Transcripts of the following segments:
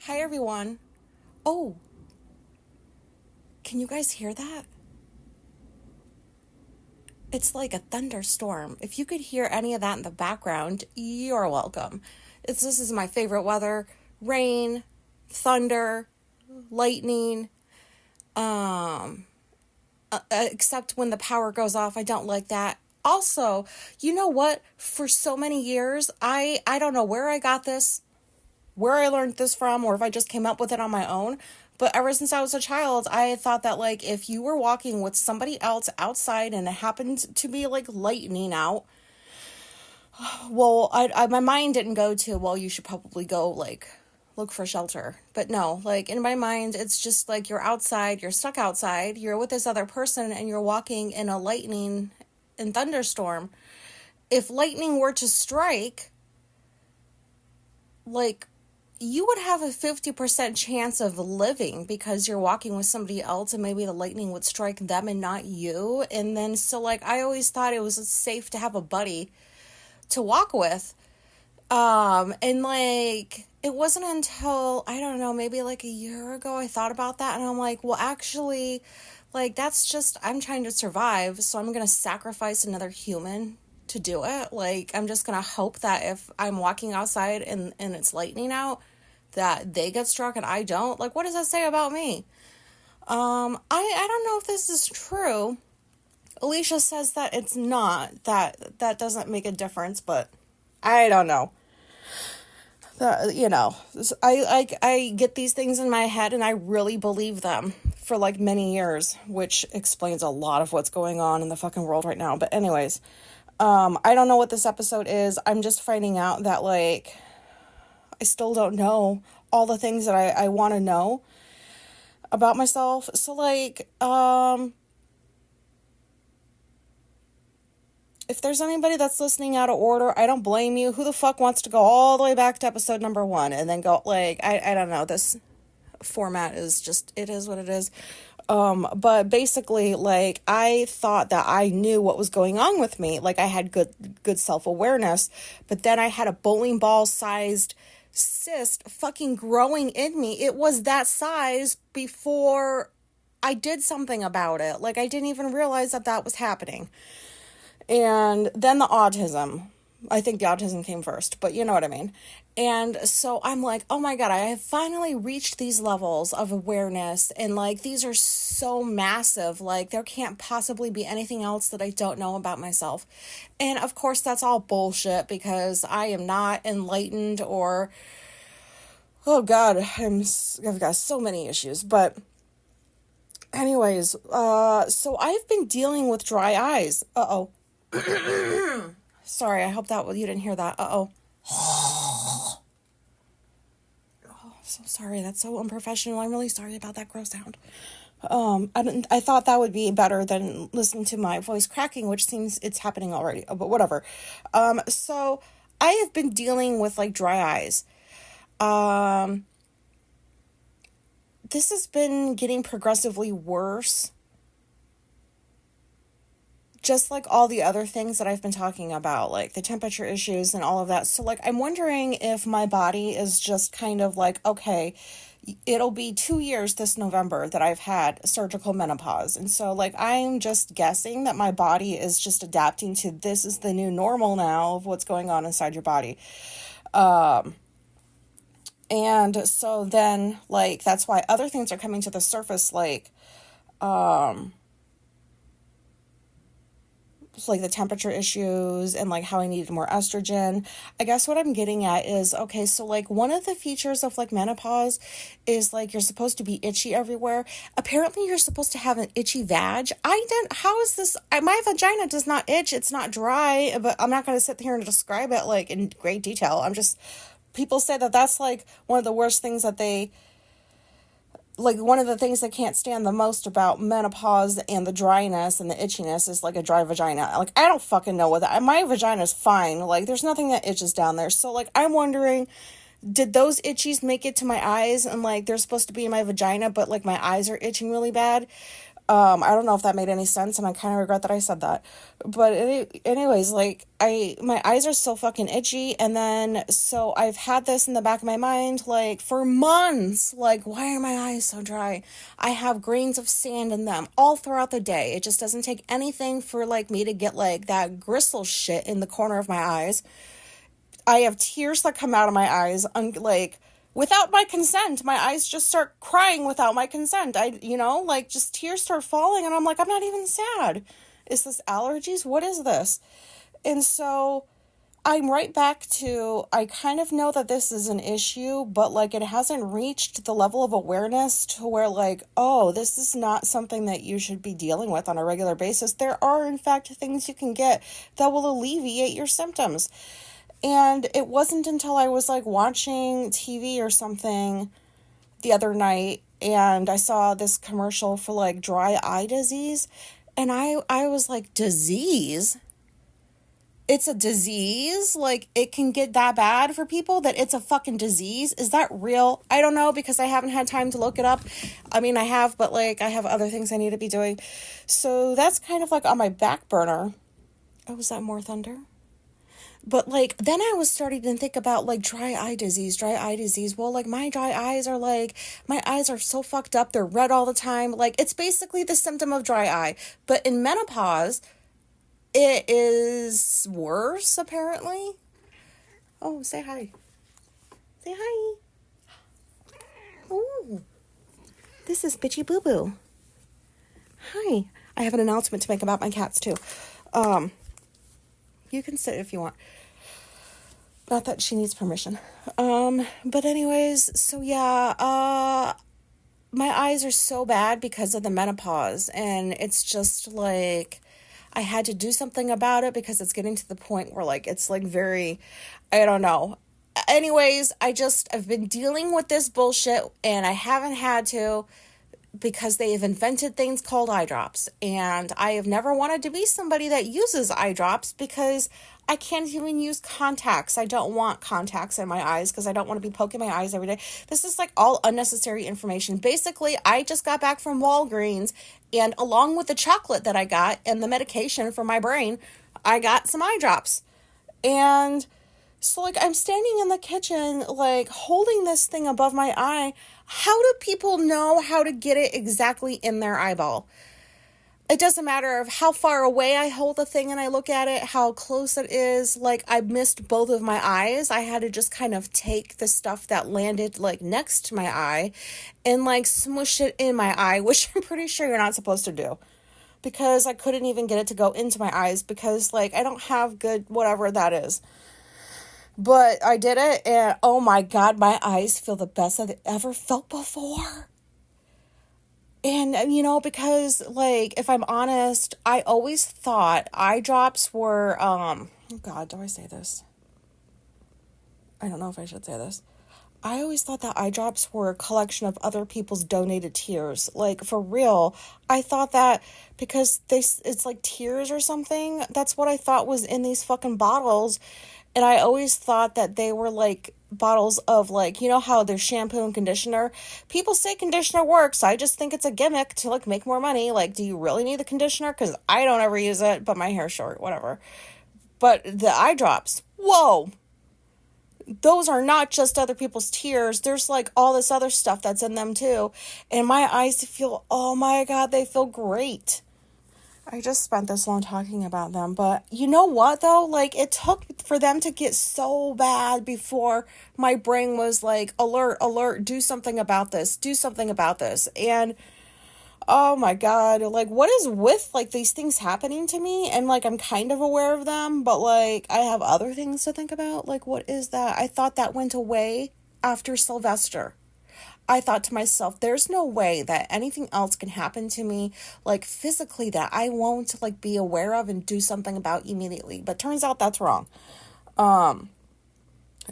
Hi, everyone. Oh, can you guys hear that? It's like a thunderstorm. If you could hear any of that in the background, you're welcome. This is my favorite weather. Rain, thunder, lightning, except when the power goes off. I don't like that. Also, you know what? For so many years, I don't know where I got this, where I learned this from, or if I just came up with it on my own. But ever since I was a child, I thought that, like, if you were walking with somebody else outside and it happened to be, like, lightning out, well, my mind didn't go to, well, you should probably go, like, look for shelter. But no, like, in my mind, it's just, like, you're outside, you're stuck outside, you're with this other person, and you're walking in a lightning and thunderstorm. If lightning were to strike, like, you would have a 50% chance of living because you're walking with somebody else and maybe the lightning would strike them and not you. And then, so, like, I always thought it was safe to have a buddy to walk with. And, like, it wasn't until, I don't know, maybe like a year ago I thought about that. And I'm like, well, actually, like, that's just, I'm trying to survive. So I'm going to sacrifice another human to do it. Like, I'm just gonna hope that if I'm walking outside and it's lightning out, that they get struck and I don't. Like, what does that say about me? I don't know if this is true. Alicia says that it's not, that doesn't make a difference, but I don't know. I get these things in my head and I really believe them for like many years, which explains a lot of what's going on in the fucking world right now. But anyways, I don't know what this episode is. I'm just finding out that, like, I still don't know all the things that I want to know about myself. So, like, if there's anybody that's listening out of order, I don't blame you. Who the fuck wants to go all the way back to episode number 1 and then go, like, I don't know. This format is just, it is what it is. But basically, like, I thought that I knew what was going on with me. Like, I had good self-awareness, but then I had a bowling ball sized cyst fucking growing in me. It was that size before I did something about it. Like, I didn't even realize that was happening. And then the autism. I think the autism came first, but you know what I mean. And so I'm like, oh my God, I have finally reached these levels of awareness. And, like, these are so massive. Like, there can't possibly be anything else that I don't know about myself. And of course, that's all bullshit because I am not enlightened or, oh God, I've got so many issues. But anyways, so I've been dealing with dry eyes. Uh-oh. Sorry, I hope that you didn't hear that. Uh-oh. Oh, so sorry. That's so unprofessional. I'm really sorry about that gross sound. I thought that would be better than listening to my voice cracking, which seems it's happening already, but whatever. So I have been dealing with, like, dry eyes. This has been getting progressively worse, just like all the other things that I've been talking about, like the temperature issues and all of that. So, like, I'm wondering if my body is just kind of like, okay, it'll be 2 years this November that I've had surgical menopause. And so, like, I'm just guessing that my body is just adapting to this is the new normal now of what's going on inside your body. And so then, like, that's why other things are coming to the surface, like the temperature issues and, like, how I needed more estrogen. I guess what I'm getting at is, okay, so, like, one of the features of, like, menopause is, like, you're supposed to be itchy everywhere. Apparently you're supposed to have an itchy vag. How is this? My vagina does not itch. It's not dry, but I'm not going to sit here and describe it, like, in great detail. People say that that's, like, one of the worst things that one of the things they can't stand the most about menopause and the dryness and the itchiness is, like, a dry vagina. Like, I don't fucking know what that... My vagina's fine. Like, there's nothing that itches down there. So, like, I'm wondering, did those itchies make it to my eyes? And, like, they're supposed to be in my vagina, but, like, my eyes are itching really bad? I don't know if that made any sense, and I kind of regret that I said that. But anyways, like, my eyes are so fucking itchy, and then, so I've had this in the back of my mind, like, for months. Like, why are my eyes so dry? I have grains of sand in them all throughout the day. It just doesn't take anything for, like, me to get, like, that gristle shit in the corner of my eyes. I have tears that come out of my eyes, like, without my consent. My eyes just start crying without my consent. Like, just tears start falling, and I'm like, I'm not even sad. Is this allergies? What is this? And so I'm right back to, I kind of know that this is an issue, but, like, it hasn't reached the level of awareness to where, like, oh, this is not something that you should be dealing with on a regular basis. There are, in fact, things you can get that will alleviate your symptoms. And it wasn't until I was, like, watching TV or something the other night, and I saw this commercial for, like, dry eye disease, and I was like, disease? It's a disease? Like, it can get that bad for people that it's a fucking disease? Is that real? I don't know, because I haven't had time to look it up. I mean, I have, but, like, I have other things I need to be doing. So that's kind of, like, on my back burner. Oh, was that more thunder? But, like, then I was starting to think about, like, dry eye disease. Well, like, my eyes are so fucked up. They're red all the time. Like, it's basically the symptom of dry eye. But in menopause, it is worse, apparently. Oh, say hi. Say hi. Oh, this is Bitchy Boo Boo. Hi. I have an announcement to make about my cats, too. You can sit if you want. Not that she needs permission. But anyways, so yeah, my eyes are so bad because of the menopause, and it's just like, I had to do something about it because it's getting to the point where, like, it's like very, I don't know. Anyways, I've been dealing with this bullshit, and I haven't had to, because they have invented things called eye drops. And I have never wanted to be somebody that uses eye drops because I can't even use contacts. I don't want contacts in my eyes because I don't want to be poking my eyes every day. This is, like, all unnecessary information. Basically, I just got back from Walgreens, and along with the chocolate that I got and the medication for my brain, I got some eye drops. And so, like, I'm standing in the kitchen, like, holding this thing above my eye. How do people know how to get it exactly in their eyeball? It doesn't matter of how far away I hold the thing and I look at it, how close it is. Like, I missed both of my eyes. I had to just kind of take the stuff that landed, like, next to my eye and, like, smush it in my eye, which I'm pretty sure you're not supposed to do. Because I couldn't even get it to go into my eyes because, like, I don't have good whatever that is. But I did it, and oh my God, my eyes feel the best I've ever felt before. And, because, like, if I'm honest, I always thought eye drops were, oh God, do I say this? I don't know if I should say this. I always thought that eye drops were a collection of other people's donated tears. Like, for real. I thought that because it's like tears or something. That's what I thought was in these fucking bottles. And I always thought that they were, like, bottles of, like, you know how there's shampoo and conditioner? People say conditioner works. I just think it's a gimmick to, like, make more money. Like, do you really need the conditioner? Because I don't ever use it, but my hair's short, whatever. But the eye drops, whoa. Those are not just other people's tears. There's, like, all this other stuff that's in them, too. And my eyes feel, oh my God, they feel great. I just spent this long talking about them, but you know what, though? Like, it took for them to get so bad before my brain was like, alert, do something about this. And, oh my God, like, what is with, like, these things happening to me? And, like, I'm kind of aware of them, but, like, I have other things to think about. Like, what is that? I thought that went away after Sylvester. I thought to myself, there's no way that anything else can happen to me, like, physically, that I won't, like, be aware of and do something about immediately. But turns out that's wrong. And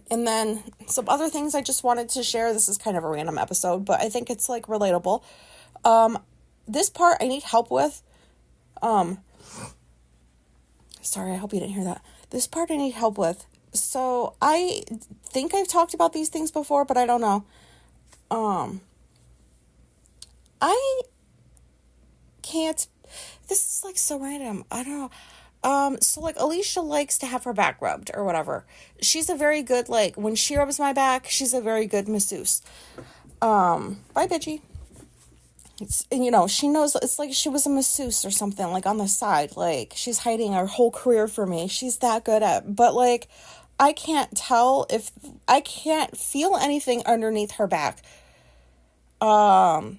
then some other things I just wanted to share. This is kind of a random episode, but I think it's, like, relatable. This part I need help with. Sorry, I hope you didn't hear that. This part I need help with. So I think I've talked about these things before, but I don't know. I can't, this is like so random. I don't know. So like Alicia likes to have her back rubbed or whatever. She's a very good, like, when she rubs my back, she's a very good masseuse. Bye, bitchy. It's, and, you know, she knows, it's like she was a masseuse or something, like, on the side. Like, she's hiding her whole career for me. She's that good at, but, like, I can't tell if, I can't feel anything underneath her back. I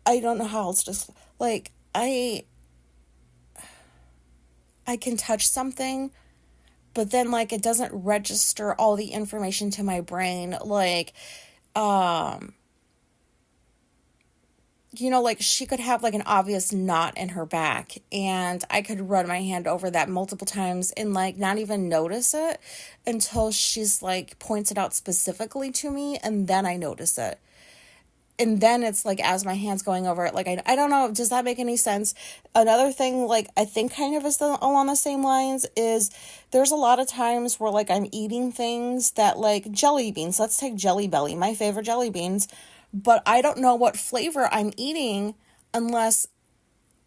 don't know how else to, like, I can touch something, but then, like, it doesn't register all the information to my brain. Like, you know, like, she could have, like, an obvious knot in her back, and I could run my hand over that multiple times and, like, not even notice it until she's, like, points it out specifically to me, and then I notice it. And then it's like, as my hand's going over it, like, I don't know, does that make any sense? Another thing, like, I think kind of is along the same lines is there's a lot of times where, like, I'm eating things that, like, jelly beans. Let's take Jelly Belly, my favorite jelly beans. But I don't know what flavor I'm eating unless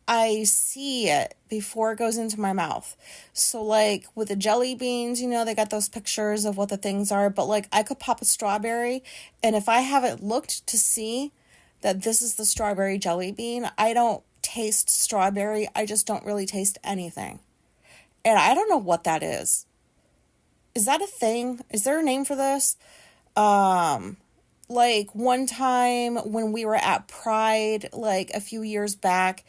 I see it before it goes into my mouth. So, like, with the jelly beans, you know, they got those pictures of what the things are, but, like, I could pop a strawberry, and if I haven't looked to see that this is the strawberry jelly bean, I don't taste strawberry. I just don't really taste anything. And I don't know what that is. Is that a thing? Is there a name for this? Like, one time when we were at Pride, like, a few years back,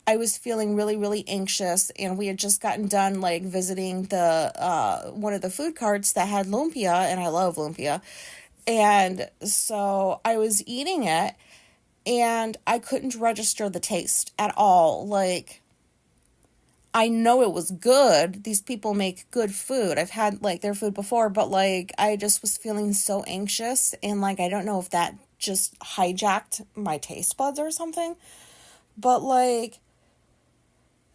I was feeling really, really anxious, and we had just gotten done, like, visiting the, one of the food carts that had lumpia, and I love lumpia, and so I was eating it, and I couldn't register the taste at all. Like, I know it was good. These people make good food. I've had, like, their food before, but, like, I just was feeling so anxious, and, like, I don't know if that just hijacked my taste buds or something, but, like,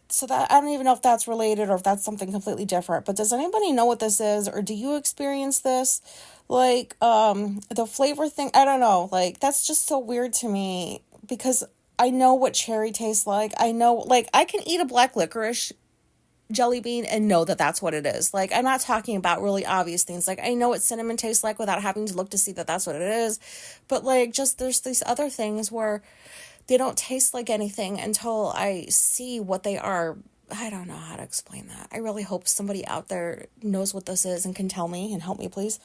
so that, I don't even know if that's related or if that's something completely different, but does anybody know what this is, or do you experience this? Like, the flavor thing, I don't know, like, that's just so weird to me, because I know what cherry tastes like. I know, like, I can eat a black licorice jelly bean and know that that's what it is. Like, I'm not talking about really obvious things. Like, I know what cinnamon tastes like without having to look to see that that's what it is, but, like, just there's these other things where they don't taste like anything until I see what they are. I don't know how to explain that. I really hope somebody out there knows what this is and can tell me and help me, please.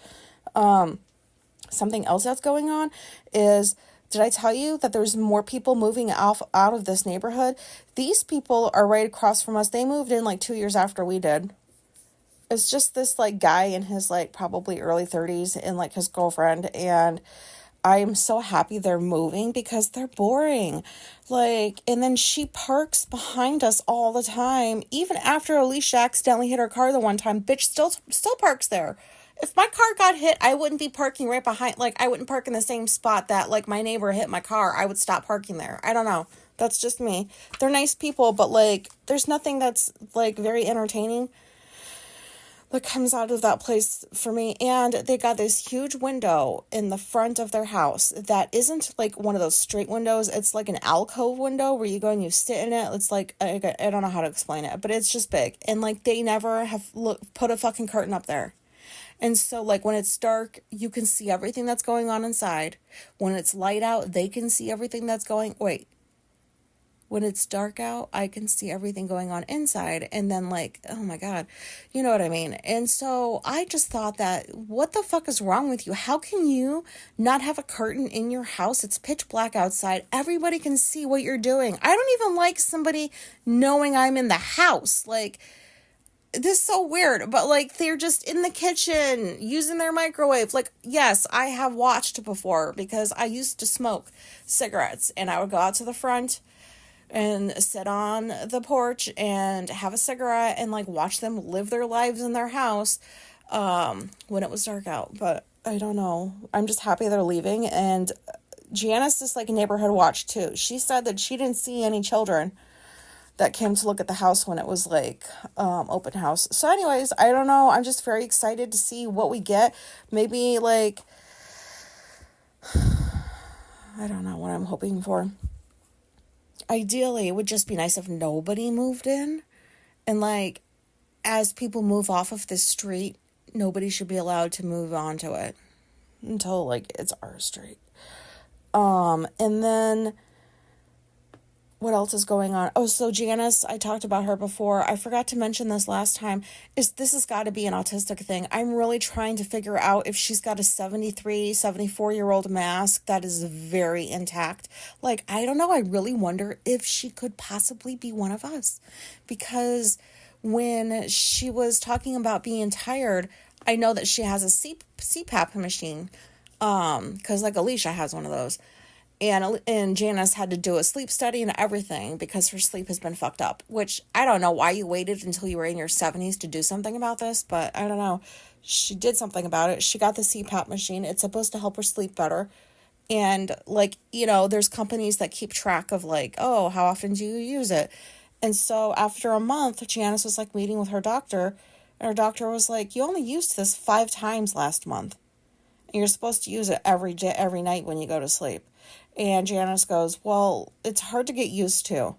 Something else that's going on is, did I tell you that there's more people moving out of this neighborhood? These people are right across from us. They moved in like 2 years after we did. It's just this, like, guy in his, like, probably early 30s and, like, his girlfriend, and I'm so happy they're moving because they're boring. Like, and then she parks behind us all the time. Even after Alicia accidentally hit her car the one time, bitch still parks there. If my car got hit, I wouldn't be parking right behind, like, I wouldn't park in the same spot that, like, my neighbor hit my car. I would stop parking there. I don't know. That's just me. They're nice people, but, like, there's nothing that's, like, very entertaining that comes out of that place for me. And they got this huge window in the front of their house that isn't like one of those straight windows. It's like an alcove window where you go and you sit in it. It's like, I don't know how to explain it, but it's just big. And, like, they never have put a fucking curtain up there. And so, like, when it's dark, you can see everything that's going on inside. When it's light out, they can see everything that's when it's dark out, I can see everything going on inside. And then, like, oh my God, you know what I mean? And so I just thought that, what the fuck is wrong with you? How can you not have a curtain in your house? It's pitch black outside. Everybody can see what you're doing. I don't even like somebody knowing I'm in the house. Like, this is so weird, but, like, they're just in the kitchen using their microwave. Like, yes, I have watched before because I used to smoke cigarettes, and I would go out to the front and sit on the porch and have a cigarette and, like, watch them live their lives in their house when it was dark out. But I don't know. I'm just happy they're leaving. And Janice is, like, neighborhood watch too. She said that she didn't see any children that came to look at the house when it was, like, open house. So anyways, I don't know. I'm just very excited to see what we get. Maybe, like, I don't know what I'm hoping for. ideally, it would just be nice if nobody moved in. And, like, as people move off of this street, nobody should be allowed to move onto it until, like, it's our street. And then what else is going on? Oh, so Janice, I talked about her before. I forgot to mention this last time. This has got to be an autistic thing. I'm really trying to figure out if she's got a 73, 74-year-old mask that is very intact. Like, I don't know. I really wonder if she could possibly be one of us. Because when she was talking about being tired, I know that she has a CPAP machine. Because, like, Alicia has one of those. And Janice had to do a sleep study and everything because her sleep has been fucked up, which I don't know why you waited until you were in your 70s to do something about this, but I don't know. She did something about it. She got the CPAP machine. It's supposed to help her sleep better. And, like, you know, there's companies that keep track of, like, oh, how often do you use it? And so after a month, Janice was, like, meeting with her doctor, and her doctor was like, you only used this 5 times last month. And you're supposed to use it every day, every night when you go to sleep. And Janice goes, well, it's hard to get used to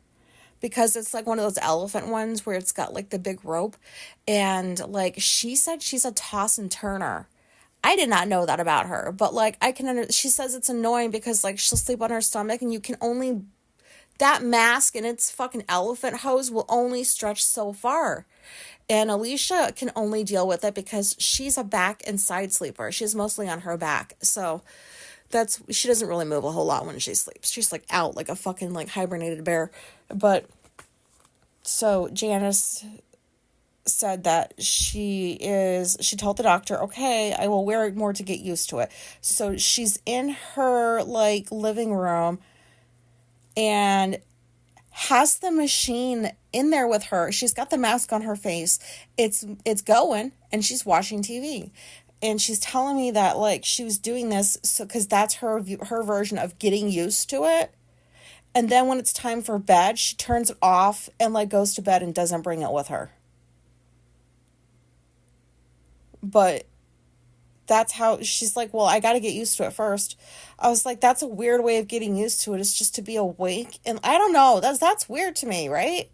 because it's like one of those elephant ones where it's got like the big rope. And like she said, she's a toss and turner. I did not know that about her, but like she says it's annoying because like she'll sleep on her stomach and you can only, that mask and its fucking elephant hose will only stretch so far. And Alicia can only deal with it because she's a back and side sleeper. She's mostly on her back. So she doesn't really move a whole lot when she sleeps. She's like out like a fucking like hibernated bear. But so Janice said that she told the doctor, okay, I will wear it more to get used to it. So she's in her like living room and has the machine in there with her. She's got the mask on her face. It's going and she's watching TV. And she's telling me that, like, she was doing this so because that's her version of getting used to it. And then when it's time for bed, she turns it off and, like, goes to bed and doesn't bring it with her. But that's how she's like, well, I got to get used to it first. I was like, that's a weird way of getting used to it. It's just to be awake. And I don't know. That's weird to me, right?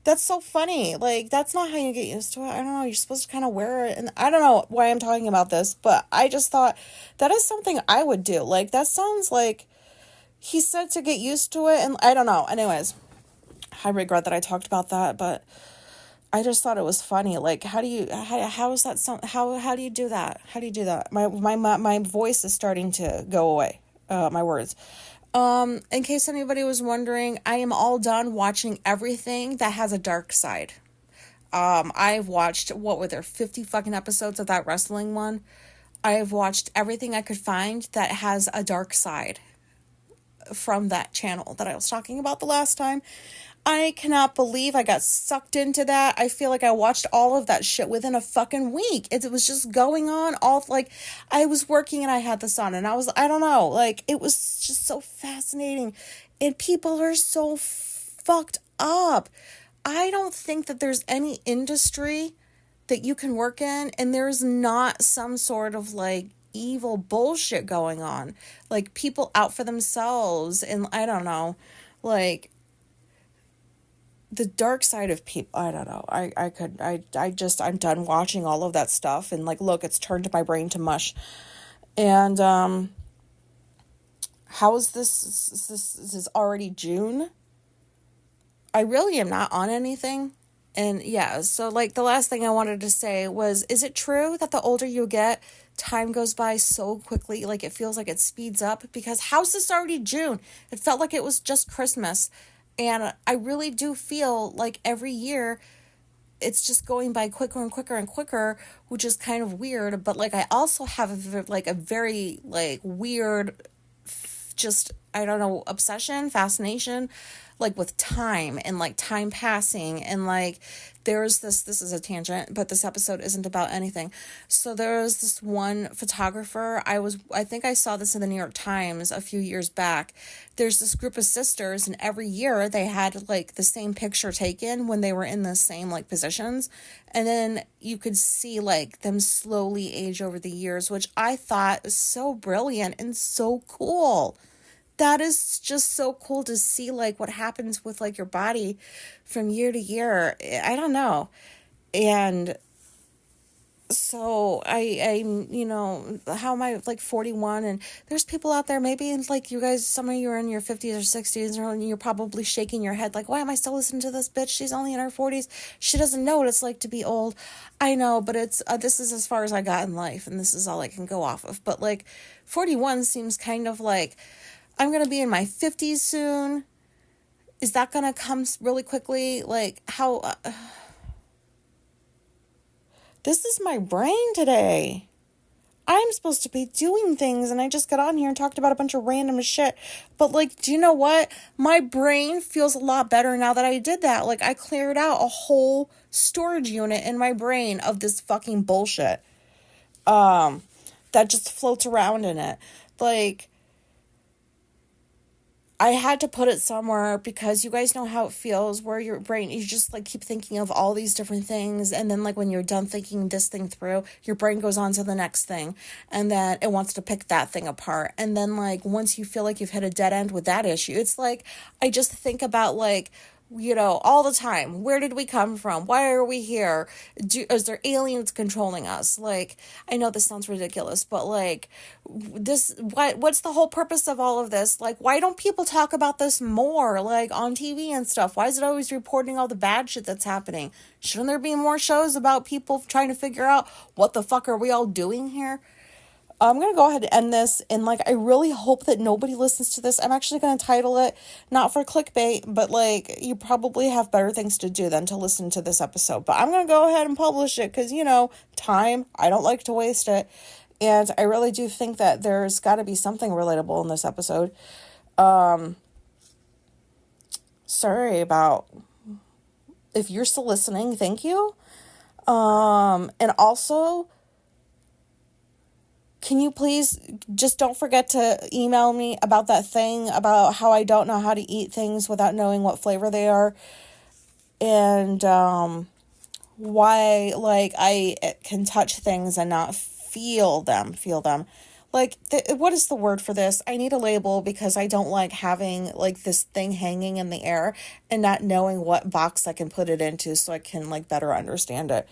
That's so funny. Like, that's not how you get used to it. I don't know. You're supposed to kind of wear it. And I don't know why I'm talking about this, but I just thought that is something I would do. Like, that sounds like he said to get used to it. And I don't know. Anyways, I regret that I talked about that, but I just thought it was funny. Like, how is that? How do you do that? How do you do that? My voice is starting to go away. My words. In case anybody was wondering, I am all done watching everything that has a dark side. I've watched, what were there, 50 fucking episodes of that wrestling one? I have watched everything I could find that has a dark side from that channel that I was talking about the last time. I cannot believe I got sucked into that. I feel like I watched all of that shit within a fucking week. It was just going on all, like, I was working and I had this on and I don't know, like, it was just so fascinating. And people are so fucked up. I don't think that there's any industry that you can work in and there's not some sort of, like, evil bullshit going on. Like, people out for themselves and I don't know, like, the dark side of people, I don't know. I'm done watching all of that stuff. And like, look, it's turned my brain to mush. And, how is this? This is already June. I really am not on anything. And yeah, so like the last thing I wanted to say was, is it true that the older you get, time goes by so quickly? Like it feels like it speeds up because how's this already June? It felt like it was just Christmas. And I really do feel like every year it's just going by quicker and quicker and quicker, which is kind of weird. But like I also have a very like weird, just, I don't know, obsession, fascination, like with time and like time passing. And like there's this is a tangent, but this episode isn't about anything. So there was this one photographer. I think I saw this in the New York Times a few years back. There's this group of sisters and every year they had like the same picture taken when they were in the same like positions. And then you could see like them slowly age over the years, which I thought is so brilliant and so cool. that is just so cool to see, like, what happens with, like, your body from year to year. I don't know. And so how am I, like, 41, and there's people out there, maybe, like, you guys, some of you are in your 50s or 60s, and you're probably shaking your head like, why am I still listening to this bitch? She's only in her 40s. She doesn't know what it's like to be old. I know, but it's this is as far as I got in life, and this is all I can go off of. But, like, 41 seems kind of like, I'm gonna be in my 50s soon. Is that gonna come really quickly? Like, how this is my brain today. I'm supposed to be doing things, and I just got on here and talked about a bunch of random shit. But, like, do you know what? My brain feels a lot better now that I did that. Like, I cleared out a whole storage unit in my brain of this fucking bullshit that just floats around in it. Like, I had to put it somewhere because you guys know how it feels where your brain, you just, like, keep thinking of all these different things. And then, like, when you're done thinking this thing through, your brain goes on to the next thing. And then it wants to pick that thing apart. And then, like, once you feel like you've hit a dead end with that issue, it's like, I just think about, like, all the time. Where did we come from? Why are we here? Is there aliens controlling us? Like, I know this sounds ridiculous, but, like, what's the whole purpose of all of this? Like, why don't people talk about this more, like, on TV and stuff? Why is it always reporting all the bad shit that's happening? Shouldn't there be more shows about people trying to figure out what the fuck are we all doing here? I'm going to go ahead and end this, and, like, I really hope that nobody listens to this. I'm actually going to title it, not for clickbait, but, like, you probably have better things to do than to listen to this episode. But I'm going to go ahead and publish it because, time, I don't like to waste it. And I really do think that there's got to be something relatable in this episode. Sorry about, if you're still listening, thank you. And also, can you please just don't forget to email me about that thing about how I don't know how to eat things without knowing what flavor they are, and why, like, I can touch things and not feel them. Like, what is the word for this? I need a label because I don't like having, like, this thing hanging in the air and not knowing what box I can put it into so I can, like, better understand it.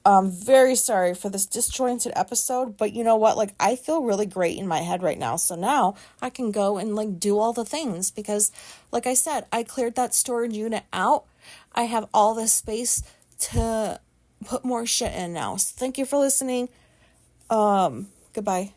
I'm very sorry for this disjointed episode, but you know what? Like, I feel really great in my head right now. So now I can go and, like, do all the things because, like I said, I cleared that storage unit out. I have all this space to put more shit in now. So thank you for listening. Goodbye.